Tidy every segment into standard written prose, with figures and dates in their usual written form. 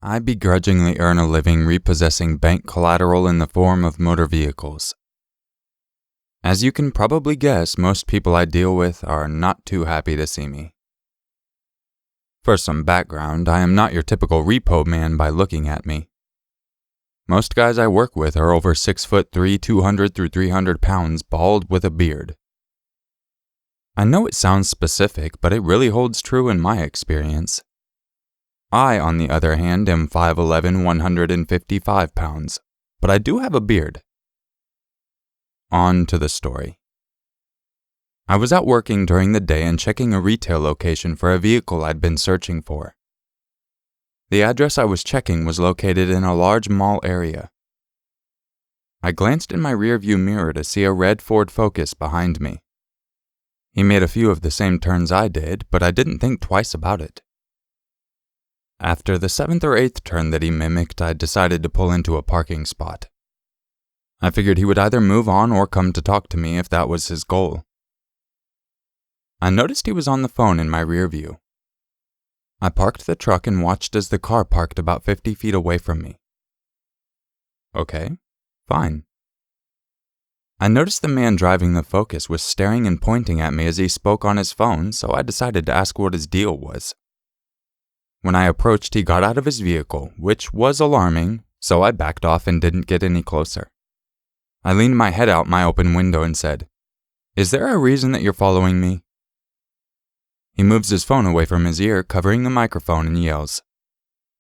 I begrudgingly earn a living repossessing bank collateral in the form of motor vehicles. As you can probably guess, most people I deal with are not too happy to see me. For some background, I am not your typical repo man by looking at me. Most guys I work with are over 6'3", 200 through 300 pounds, bald with a beard. I know it sounds specific, but it really holds true in my experience. I, on the other hand, am 5'11", 155 pounds, but I do have a beard. On to the story. I was out working during the day and checking a retail location for a vehicle I'd been searching for. The address I was checking was located in a large mall area. I glanced in my rearview mirror to see a red Ford Focus behind me. He made a few of the same turns I did, but I didn't think twice about it. After the 7th or 8th turn that he mimicked, I decided to pull into a parking spot. I figured he would either move on or come to talk to me if that was his goal. I noticed he was on the phone in my rear view. I parked the truck and watched as the car parked about 50 feet away from me. Okay, fine. I noticed the man driving the Focus was staring and pointing at me as he spoke on his phone, so I decided to ask what his deal was. When I approached, he got out of his vehicle, which was alarming, so I backed off and didn't get any closer. I leaned my head out my open window and said, "Is there a reason that you're following me?" He moves his phone away from his ear, covering the microphone, and yells,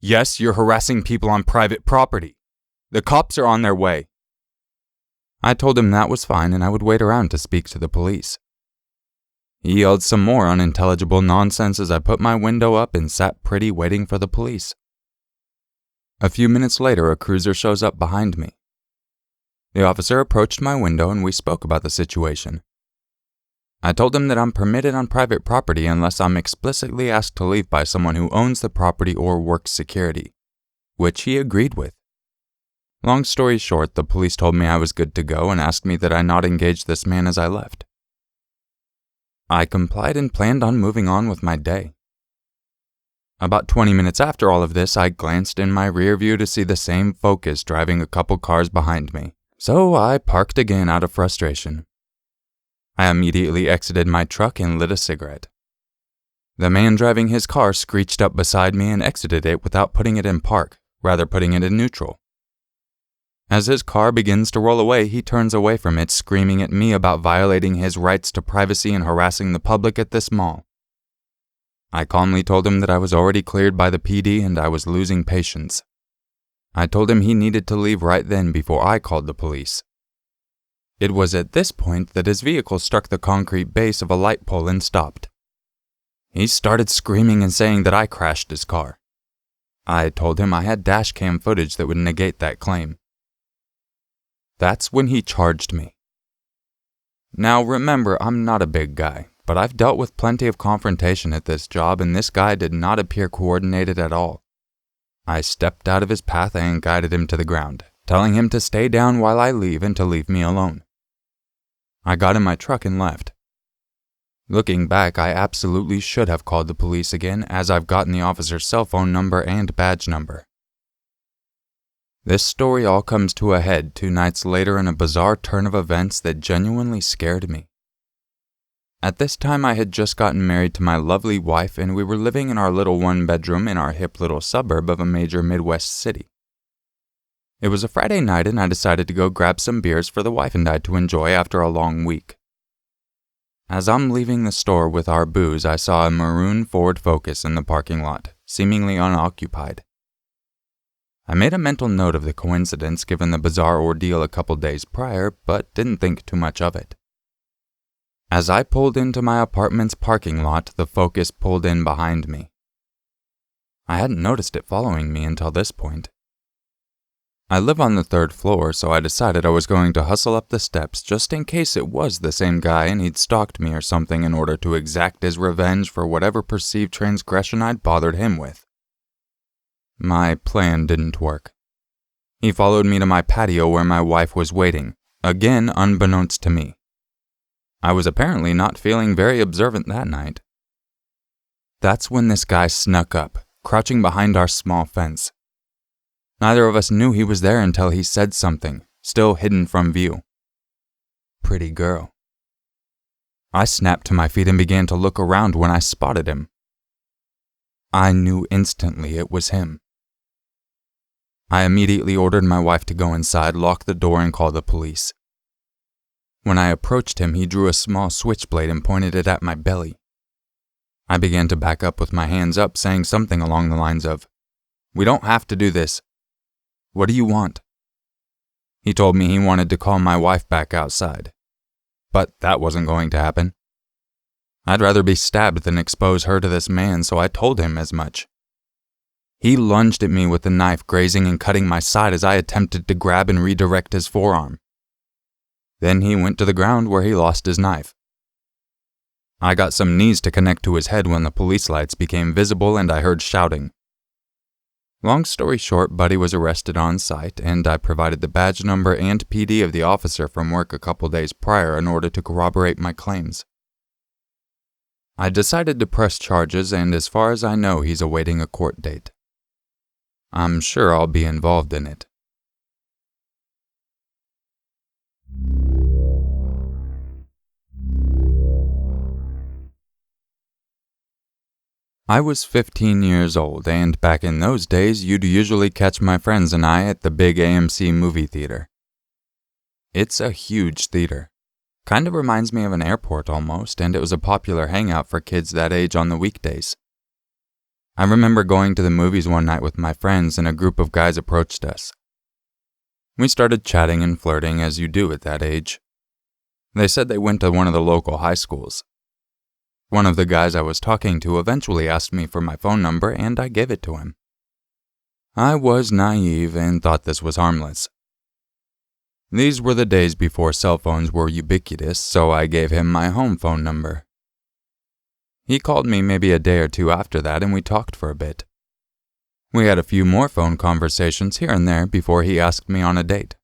"Yes, you're harassing people on private property. The cops are on their way." I told him that was fine and I would wait around to speak to the police. He yelled some more unintelligible nonsense as I put my window up and sat pretty waiting for the police. A few minutes later, a cruiser shows up behind me. The officer approached my window and we spoke about the situation. I told him that I'm permitted on private property unless I'm explicitly asked to leave by someone who owns the property or works security, which he agreed with. Long story short, the police told me I was good to go and asked me that I not engage this man as I left. I complied and planned on moving on with my day. About 20 minutes after all of this, I glanced in my rear view to see the same Focus driving a couple cars behind me, so I parked again out of frustration. I immediately exited my truck and lit a cigarette. The man driving his car screeched up beside me and exited it without putting it in park, rather putting it in neutral. As his car begins to roll away, he turns away from it, screaming at me about violating his rights to privacy and harassing the public at this mall. I calmly told him that I was already cleared by the PD and I was losing patience. I told him he needed to leave right then before I called the police. It was at this point that his vehicle struck the concrete base of a light pole and stopped. He started screaming and saying that I crashed his car. I told him I had dash cam footage that would negate that claim. That's when he charged me. Now remember, I'm not a big guy, but I've dealt with plenty of confrontation at this job and this guy did not appear coordinated at all. I stepped out of his path and guided him to the ground, telling him to stay down while I leave and to leave me alone. I got in my truck and left. Looking back, I absolutely should have called the police again, as I've gotten the officer's cell phone number and badge number. This story all comes to a head 2 nights later in a bizarre turn of events that genuinely scared me. At this time, I had just gotten married to my lovely wife and we were living in our little 1-bedroom in our hip little suburb of a major Midwest city. It was a Friday night and I decided to go grab some beers for the wife and I to enjoy after a long week. As I'm leaving the store with our booze, I saw a maroon Ford Focus in the parking lot, seemingly unoccupied. I made a mental note of the coincidence given the bizarre ordeal a couple days prior, but didn't think too much of it. As I pulled into my apartment's parking lot, the Focus pulled in behind me. I hadn't noticed it following me until this point. I live on the 3rd floor, so I decided I was going to hustle up the steps just in case it was the same guy and he'd stalked me or something in order to exact his revenge for whatever perceived transgression I'd bothered him with. My plan didn't work. He followed me to my patio where my wife was waiting, again unbeknownst to me. I was apparently not feeling very observant that night. That's when this guy snuck up, crouching behind our small fence, Neither of us knew he was there until he said something, still hidden from view. Pretty girl. I snapped to my feet and began to look around when I spotted him. I knew instantly it was him. I immediately ordered my wife to go inside, lock the door, and call the police. When I approached him, he drew a small switchblade and pointed it at my belly. I began to back up with my hands up, saying something along the lines of, "We don't have to do this. What do you want?" He told me he wanted to call my wife back outside. But that wasn't going to happen. I'd rather be stabbed than expose her to this man, so I told him as much. He lunged at me with the knife, grazing and cutting my side as I attempted to grab and redirect his forearm. Then he went to the ground where he lost his knife. I got some knees to connect to his head when the police lights became visible and I heard shouting. Long story short, Buddy was arrested on site, and I provided the badge number and PD of the officer from work a couple days prior in order to corroborate my claims. I decided to press charges, and as far as I know, he's awaiting a court date. I'm sure I'll be involved in it. I was 15 years old, and back in those days, you'd usually catch my friends and I at the big AMC movie theater. It's a huge theater. Kind of reminds me of an airport almost, and it was a popular hangout for kids that age on the weekdays. I remember going to the movies one night with my friends, and a group of guys approached us. We started chatting and flirting as you do at that age. They said they went to one of the local high schools. One of the guys I was talking to eventually asked me for my phone number, and I gave it to him. I was naive and thought this was harmless. These were the days before cell phones were ubiquitous, so I gave him my home phone number. He called me maybe a day or two after that, and we talked for a bit. We had a few more phone conversations here and there before he asked me on a date.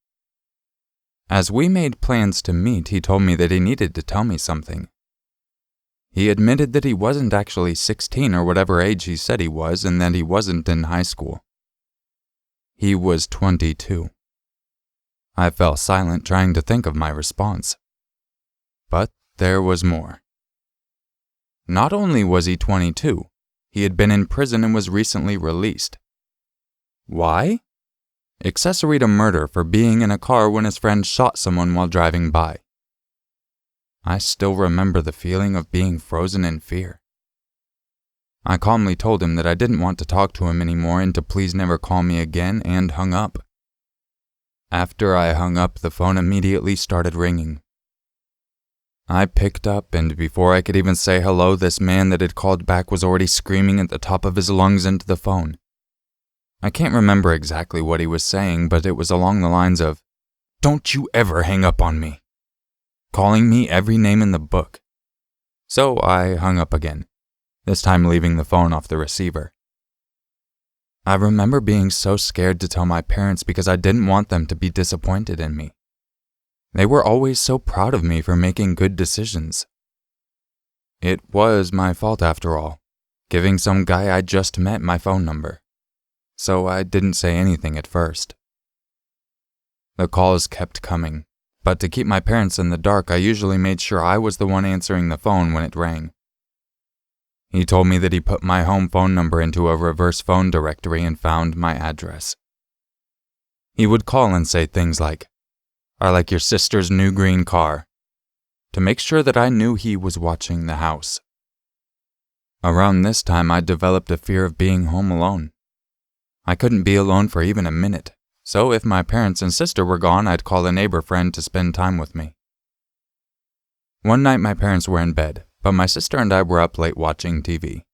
As we made plans to meet, he told me that he needed to tell me something. He admitted that he wasn't actually 16 or whatever age he said he was, and that he wasn't in high school. He was 22. I fell silent, trying to think of my response. But there was more. Not only was he 22, he had been in prison and was recently released. Why? Accessory to murder for being in a car when his friend shot someone while driving by. I still remember the feeling of being frozen in fear. I calmly told him that I didn't want to talk to him anymore and to please never call me again, and hung up. After I hung up, the phone immediately started ringing. I picked up, and before I could even say hello, this man that had called back was already screaming at the top of his lungs into the phone. I can't remember exactly what he was saying, but it was along the lines of, "Don't you ever hang up on me," calling me every name in the book. So I hung up again, this time leaving the phone off the receiver. I remember being so scared to tell my parents because I didn't want them to be disappointed in me. They were always so proud of me for making good decisions. It was my fault after all, giving some guy I just met my phone number. So I didn't say anything at first. The calls kept coming. But to keep my parents in the dark, I usually made sure I was the one answering the phone when it rang. He told me that he put my home phone number into a reverse phone directory and found my address. He would call and say things like, "I like your sister's new green car," to make sure that I knew he was watching the house. Around this time, I developed a fear of being home alone. I couldn't be alone for even a minute. So if my parents and sister were gone, I'd call a neighbor friend to spend time with me. One night my parents were in bed, but my sister and I were up late watching TV.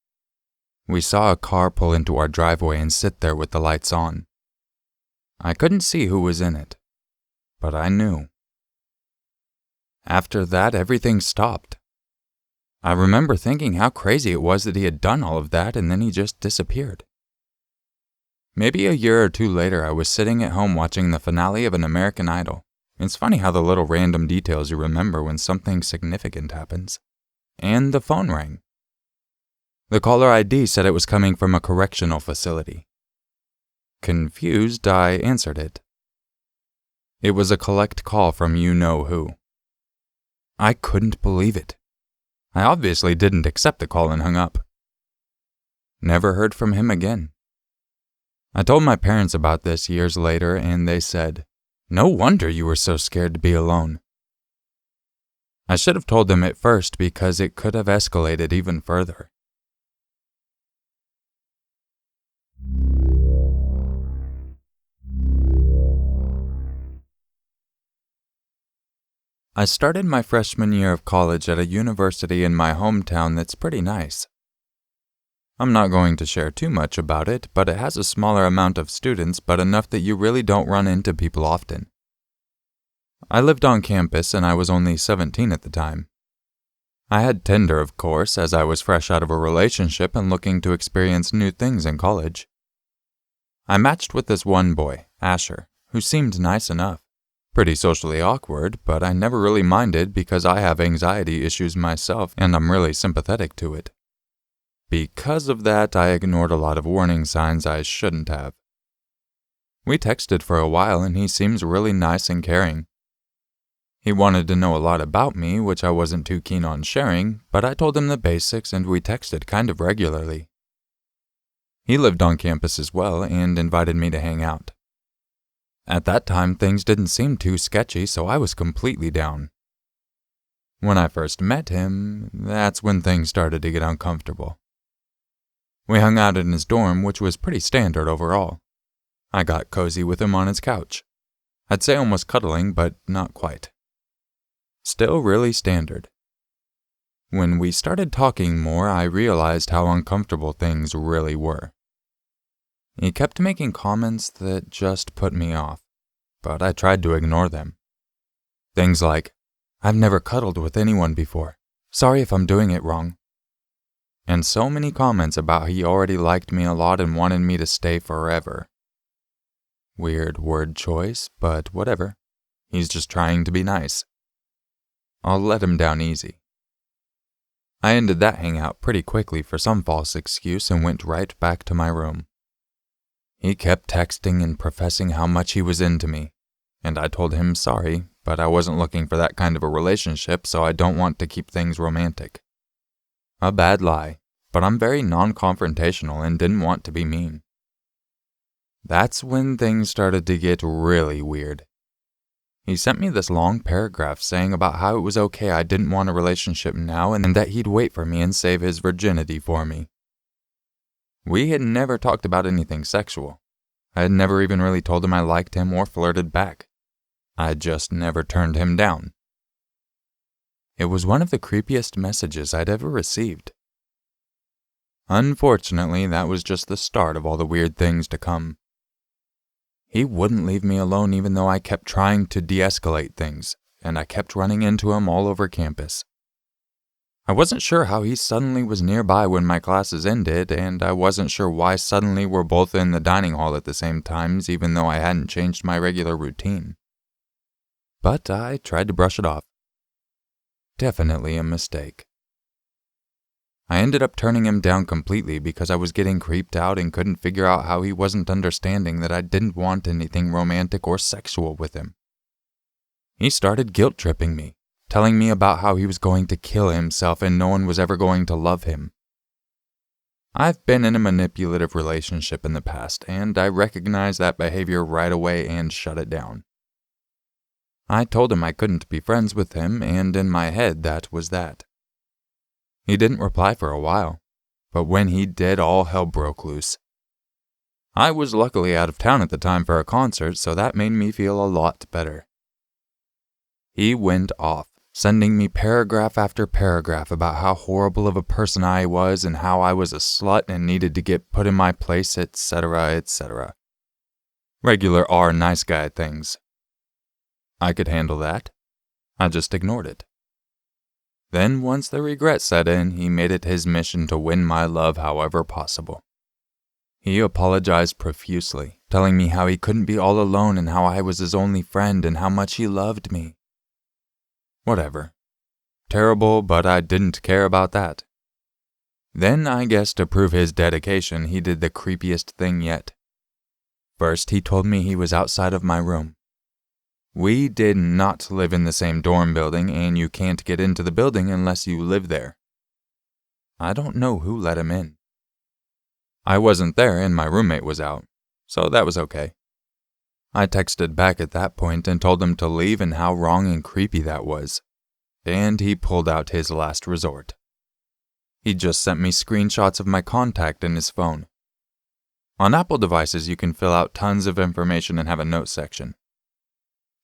We saw a car pull into our driveway and sit there with the lights on. I couldn't see who was in it, but I knew. After that, everything stopped. I remember thinking how crazy it was that he had done all of that, and then he just disappeared. Maybe a year or two later, I was sitting at home watching the finale of an American Idol. It's funny how the little random details you remember when something significant happens. And the phone rang. The caller ID said it was coming from a correctional facility. Confused, I answered it. It was a collect call from you-know-who. I couldn't believe it. I obviously didn't accept the call and hung up. Never heard from him again. I told my parents about this years later, and they said, "No wonder you were so scared to be alone." I should have told them at first because it could have escalated even further. I started my freshman year of college at a university in my hometown that's pretty nice. I'm not going to share too much about it, but it has a smaller amount of students, but enough that you really don't run into people often. I lived on campus and I was only 17 at the time. I had Tinder, of course, as I was fresh out of a relationship and looking to experience new things in college. I matched with this one boy, Asher, who seemed nice enough. Pretty socially awkward, but I never really minded because I have anxiety issues myself and I'm really sympathetic to it. Because of that, I ignored a lot of warning signs I shouldn't have. We texted for a while and he seems really nice and caring. He wanted to know a lot about me, which I wasn't too keen on sharing, but I told him the basics and we texted kind of regularly. He lived on campus as well and invited me to hang out. At that time, things didn't seem too sketchy, so I was completely down. When I first met him, that's when things started to get uncomfortable. We hung out in his dorm, which was pretty standard overall. I got cozy with him on his couch. I'd say almost cuddling, but not quite. Still really standard. When we started talking more, I realized how uncomfortable things really were. He kept making comments that just put me off, but I tried to ignore them. Things like, "I've never cuddled with anyone before. Sorry if I'm doing it wrong." And so many comments about he already liked me a lot and wanted me to stay forever. Weird word choice, but whatever. He's just trying to be nice. I'll let him down easy. I ended that hangout pretty quickly for some false excuse and went right back to my room. He kept texting and professing how much he was into me, and I told him sorry, but I wasn't looking for that kind of a relationship, so I don't want to keep things romantic. A bad lie, but I'm very non-confrontational and didn't want to be mean. That's when things started to get really weird. He sent me this long paragraph saying about how it was okay I didn't want a relationship now and that he'd wait for me and save his virginity for me. We had never talked about anything sexual. I had never even really told him I liked him or flirted back. I just never turned him down. It was one of the creepiest messages I'd ever received. Unfortunately, that was just the start of all the weird things to come. He wouldn't leave me alone even though I kept trying to de-escalate things, and I kept running into him all over campus. I wasn't sure how he suddenly was nearby when my classes ended, and I wasn't sure why suddenly we're both in the dining hall at the same times even though I hadn't changed my regular routine. But I tried to brush it off. Definitely a mistake. I ended up turning him down completely because I was getting creeped out and couldn't figure out how he wasn't understanding that I didn't want anything romantic or sexual with him. He started guilt-tripping me, telling me about how he was going to kill himself and no one was ever going to love him. I've been in a manipulative relationship in the past, and I recognized that behavior right away and shut it down. I told him I couldn't be friends with him, and in my head that was that. He didn't reply for a while, but when he did, all hell broke loose. I was luckily out of town at the time for a concert, so that made me feel a lot better. He went off, sending me paragraph after paragraph about how horrible of a person I was and how I was a slut and needed to get put in my place, etc., etc. Regular R nice guy things. I could handle that. I just ignored it. Then, once the regret set in, he made it his mission to win my love however possible. He apologized profusely, telling me how he couldn't be all alone and how I was his only friend and how much he loved me. Whatever. Terrible, but I didn't care about that. Then, I guess to prove his dedication, he did the creepiest thing yet. First, he told me he was outside of my room. We did not live in the same dorm building, and you can't get into the building unless you live there. I don't know who let him in. I wasn't there and my roommate was out, so that was okay. I texted back at that point and told him to leave and how wrong and creepy that was. And he pulled out his last resort. He just sent me screenshots of my contact in his phone. On Apple devices, you can fill out tons of information and have a note section.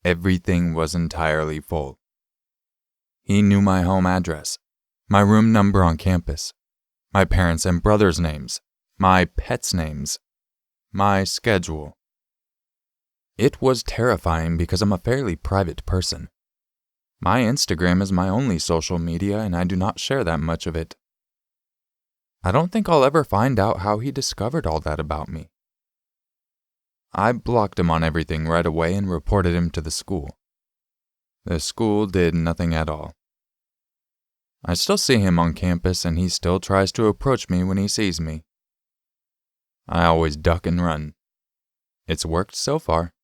Everything was entirely full. He knew my home address, my room number on campus, my parents' and brothers' names, my pets' names, my schedule. It was terrifying because I'm a fairly private person. My Instagram is my only social media and I do not share that much of it. I don't think I'll ever find out how he discovered all that about me. I blocked him on everything right away and reported him to the school. The school did nothing at all. I still see him on campus and he still tries to approach me when he sees me. I always duck and run. It's worked so far.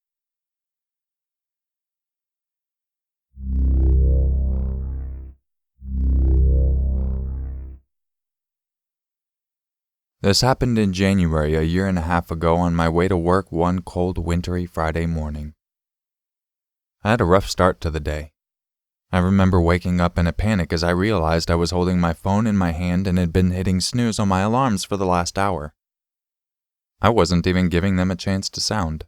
This happened in January, a year and a half ago, on my way to work one cold, wintry Friday morning. I had a rough start to the day. I remember waking up in a panic as I realized I was holding my phone in my hand and had been hitting snooze on my alarms for the last hour. I wasn't even giving them a chance to sound.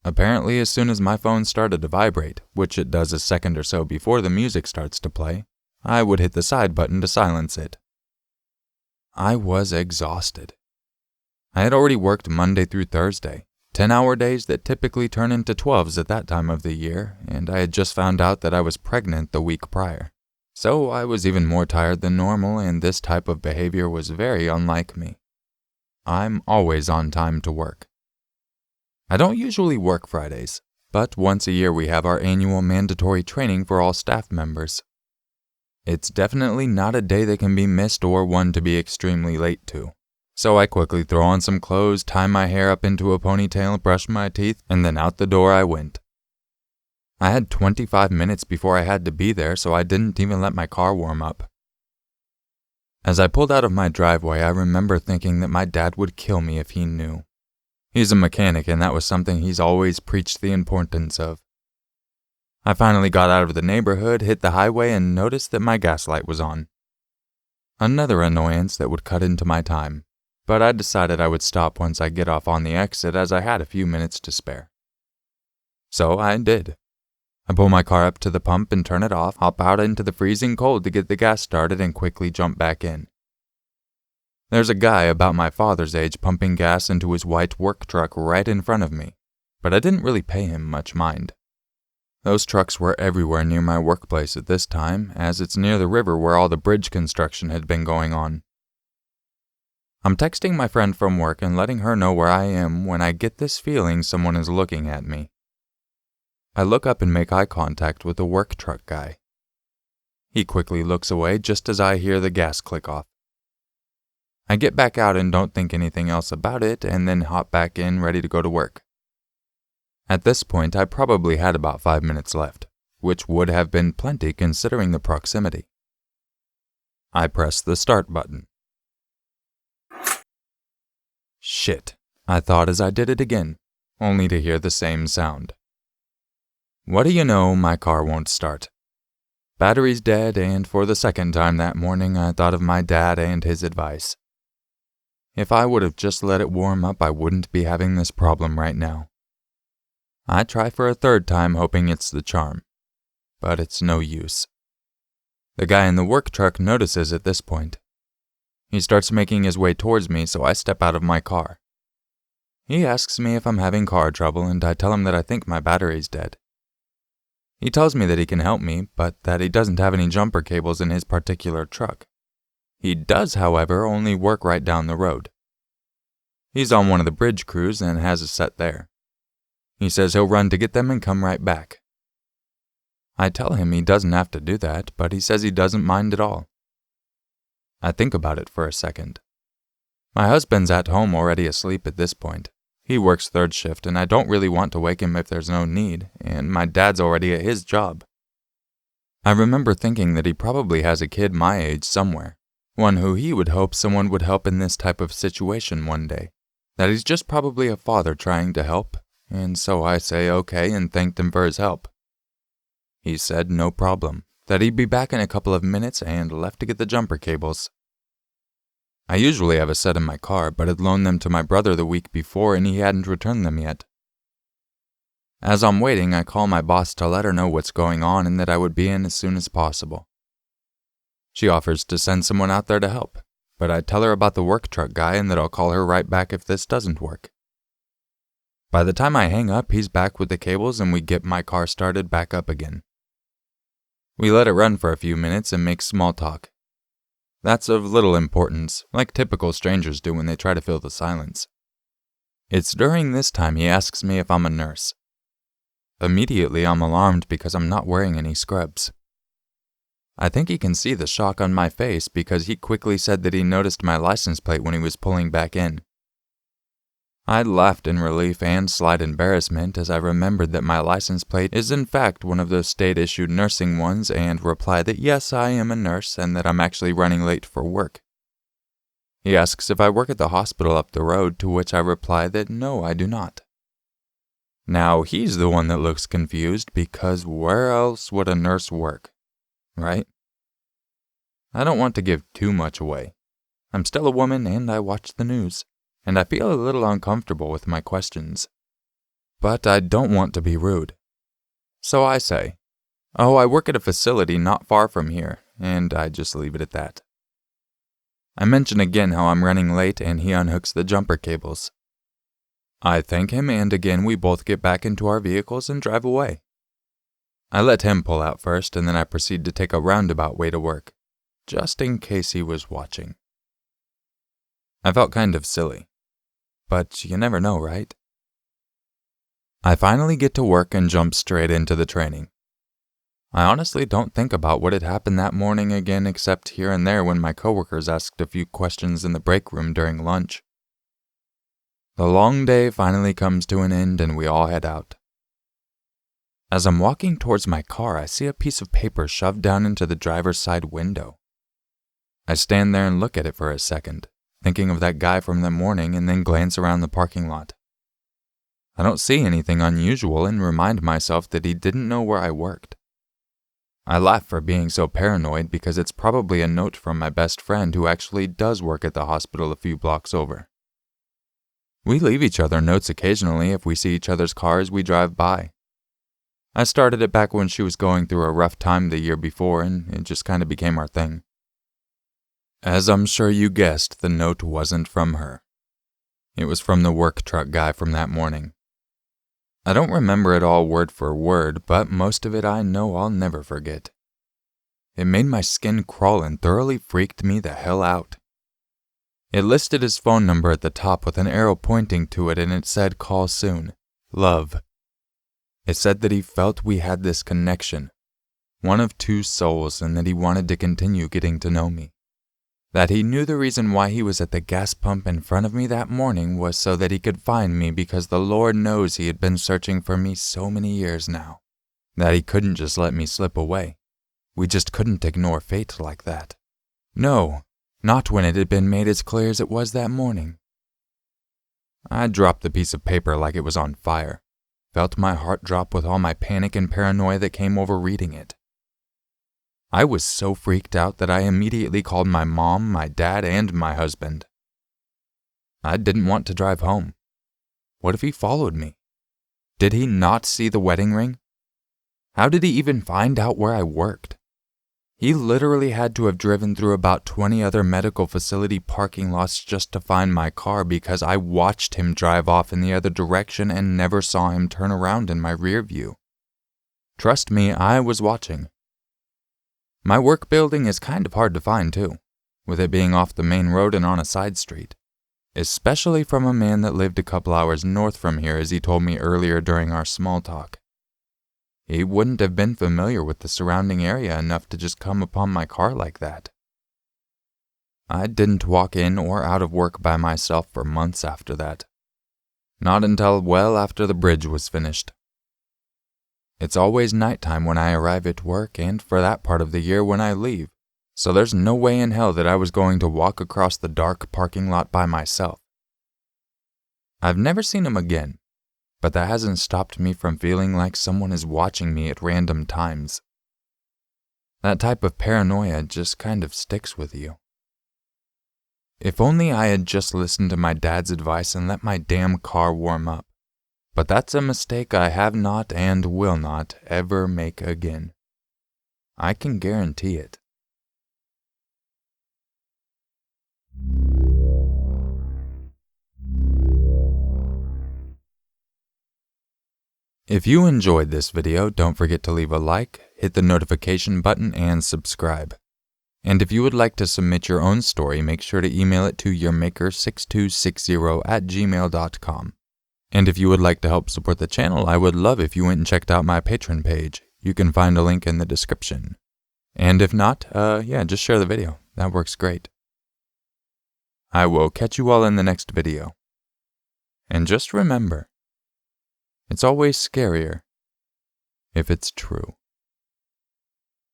Apparently, as soon as my phone started to vibrate, which it does a second or so before the music starts to play, I would hit the side button to silence it. I was exhausted. I had already worked Monday through Thursday, 10-hour days that typically turn into 12s at that time of the year, and I had just found out that I was pregnant the week prior. So I was even more tired than normal, and this type of behavior was very unlike me. I'm always on time to work. I don't usually work Fridays, but once a year we have our annual mandatory training for all staff members. It's definitely not a day that can be missed or one to be extremely late to. So I quickly throw on some clothes, tie my hair up into a ponytail, brush my teeth, and then out the door I went. I had 25 minutes before I had to be there, so I didn't even let my car warm up. As I pulled out of my driveway, I remember thinking that my dad would kill me if he knew. He's a mechanic, and that was something he's always preached the importance of. I finally got out of the neighborhood, hit the highway, and noticed that my gas light was on. Another annoyance that would cut into my time, but I decided I would stop once I get off on the exit as I had a few minutes to spare. So I did. I pull my car up to the pump and turn it off, hop out into the freezing cold to get the gas started, and quickly jump back in. There's a guy about my father's age pumping gas into his white work truck right in front of me, but I didn't really pay him much mind. Those trucks were everywhere near my workplace at this time, as it's near the river where all the bridge construction had been going on. I'm texting my friend from work and letting her know where I am when I get this feeling someone is looking at me. I look up and make eye contact with the work truck guy. He quickly looks away just as I hear the gas click off. I get back out and don't think anything else about it, and then hop back in ready to go to work. At this point, I probably had about 5 minutes left, which would have been plenty considering the proximity. I pressed the start button. Shit, I thought as I did it again, only to hear the same sound. What do you know, my car won't start. Battery's dead, and for the second time that morning, I thought of my dad and his advice. If I would have just let it warm up, I wouldn't be having this problem right now. I try for a third time hoping it's the charm, but it's no use. The guy in the work truck notices at this point. He starts making his way towards me, so I step out of my car. He asks me if I'm having car trouble, and I tell him that I think my battery's dead. He tells me that he can help me, but that he doesn't have any jumper cables in his particular truck. He does, however, only work right down the road. He's on one of the bridge crews and has a set there. He says he'll run to get them and come right back. I tell him he doesn't have to do that, but he says he doesn't mind at all. I think about it for a second. My husband's at home already asleep at this point. He works third shift, and I don't really want to wake him if there's no need, and my dad's already at his job. I remember thinking that he probably has a kid my age somewhere, one who he would hope someone would help in this type of situation one day, that he's just probably a father trying to help, and so I say okay and thanked him for his help. He said no problem, that he'd be back in a couple of minutes and left to get the jumper cables. I usually have a set in my car, but had loaned them to my brother the week before and he hadn't returned them yet. As I'm waiting, I call my boss to let her know what's going on and that I would be in as soon as possible. She offers to send someone out there to help, but I tell her about the work truck guy and that I'll call her right back if this doesn't work. By the time I hang up, he's back with the cables and we get my car started back up again. We let it run for a few minutes and make small talk. That's of little importance, like typical strangers do when they try to fill the silence. It's during this time he asks me if I'm a nurse. Immediately I'm alarmed because I'm not wearing any scrubs. I think he can see the shock on my face because he quickly said that he noticed my license plate when he was pulling back in. I laughed in relief and slight embarrassment as I remembered that my license plate is in fact one of those state-issued nursing ones and replied that yes, I am a nurse and that I'm actually running late for work. He asks if I work at the hospital up the road, to which I reply that no, I do not. Now he's the one that looks confused because where else would a nurse work, right? I don't want to give too much away. I'm still a woman and I watch the news. And I feel a little uncomfortable with my questions. But I don't want to be rude. So I say, oh, I work at a facility not far from here, and I just leave it at that. I mention again how I'm running late and he unhooks the jumper cables. I thank him and again we both get back into our vehicles and drive away. I let him pull out first and then I proceed to take a roundabout way to work, just in case he was watching. I felt kind of silly. But you never know, right? I finally get to work and jump straight into the training. I honestly don't think about what had happened that morning again except here and there when my coworkers asked a few questions in the break room during lunch. The long day finally comes to an end and we all head out. As I'm walking towards my car, I see a piece of paper shoved down into the driver's side window. I stand there and look at it for a second, thinking of that guy from the morning, and then glance around the parking lot. I don't see anything unusual and remind myself that he didn't know where I worked. I laugh for being so paranoid because it's probably a note from my best friend who actually does work at the hospital a few blocks over. We leave each other notes occasionally if we see each other's cars we drive by. I started it back when she was going through a rough time the year before, and it just kind of became our thing. As I'm sure you guessed, the note wasn't from her. It was from the work truck guy from that morning. I don't remember it all word for word, but most of it I know I'll never forget. It made my skin crawl and thoroughly freaked me the hell out. It listed his phone number at the top with an arrow pointing to it and it said, "Call soon. Love." It said that he felt we had this connection, one of two souls, and that he wanted to continue getting to know me. That he knew the reason why he was at the gas pump in front of me that morning was so that he could find me because the Lord knows he had been searching for me so many years now. That he couldn't just let me slip away. We just couldn't ignore fate like that. No, not when it had been made as clear as it was that morning. I dropped the piece of paper like it was on fire. Felt my heart drop with all my panic and paranoia that came over reading it. I was so freaked out that I immediately called my mom, my dad, and my husband. I didn't want to drive home. What if he followed me? Did he not see the wedding ring? How did he even find out where I worked? He literally had to have driven through about 20 other medical facility parking lots just to find my car because I watched him drive off in the other direction and never saw him turn around in my rear view. Trust me, I was watching. My work building is kind of hard to find too, with it being off the main road and on a side street, especially from a man that lived a couple hours north from here as he told me earlier during our small talk. He wouldn't have been familiar with the surrounding area enough to just come upon my car like that. I didn't walk in or out of work by myself for months after that. Not until well after the bridge was finished. It's always nighttime when I arrive at work and for that part of the year when I leave, so there's no way in hell that I was going to walk across the dark parking lot by myself. I've never seen him again, but that hasn't stopped me from feeling like someone is watching me at random times. That type of paranoia just kind of sticks with you. If only I had just listened to my dad's advice and let my damn car warm up. But that's a mistake I have not and will not ever make again. I can guarantee it. If you enjoyed this video, don't forget to leave a like, hit the notification button, and subscribe. And if you would like to submit your own story, make sure to email it to urmaker6260@gmail.com. And if you would like to help support the channel, I would love if you went and checked out my Patron page. You can find a link in the description. And if not, just share the video. That works great. I will catch you all in the next video. And just remember, it's always scarier if it's true.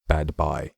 Bad bye.